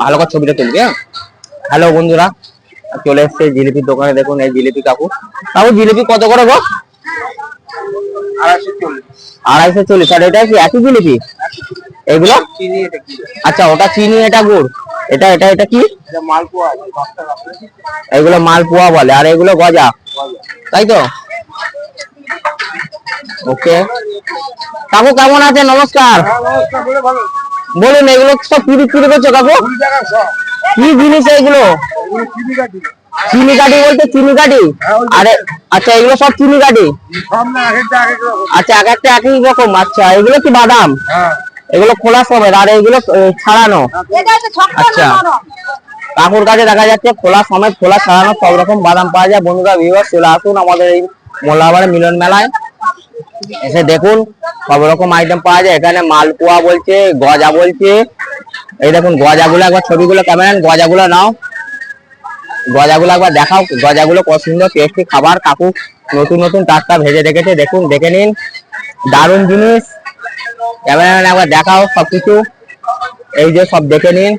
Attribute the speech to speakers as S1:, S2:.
S1: ভালো করে ছবিটা তুলবি। হ্যাঁ, হ্যালো বন্ধুরা, চলে এসছে জিলিপির দোকানে। দেখুন এই জিলিপি কাকু। কাকু জিলিপি কত করে গো? 240। আর এটা কি একই জিলিপি? এগুলো আচ্ছা, ওটা চিনি, এটা গুড়, এটা এটা এটা কি? এগুলো মালপোয়া বলে, আর এগুলো গজা, তাই তো? ওকে কাকু, কেমন আছে? নমস্কার। বলুন, এগুলো সব কি বিক্রি করছো কাকু? কি জিনিস এগুলো? চিনি কাঠি বলতে চিনি কাঠি? আরে আচ্ছা, এগুলো সব চিনি কাঠি? আচ্ছা, এক একটা একই রকম। আচ্ছা, এগুলো কি বাদাম? এগুলো খোলা সমেত, আর এগুলো ছাড়ানো? আচ্ছা, কাকুর কাছে দেখা যাচ্ছে খোলা সমেত, খোলা ছাড়ানো সব রকম বাদাম পাওয়া যায়। বন্ধুরা ভিউয়ার্স, চলে আসুন আমাদের এই মোল্লাবাড়ি মিলন মেলায়, এসে দেখুন সব রকম আইটেম পাওয়া যায়। এখানে মালপোয়া বলছে, গজা বলছে। এই দেখুন গজাগুলো, একবার ছবিগুলো ক্যামেরা গজাগুলো নাও, গজাগুলো একবার দেখাও। গজাগুলো কত সুন্দর টেস্টি খাবার, কাকু নতুন নতুন টাটকা ভেজে রেখেছে। দেখুন, দেখে নিন, দারুণ জিনিস। ক্যামেরাম্যান একবার দেখাও সবকিছু। এই যে সব দেখে নিন।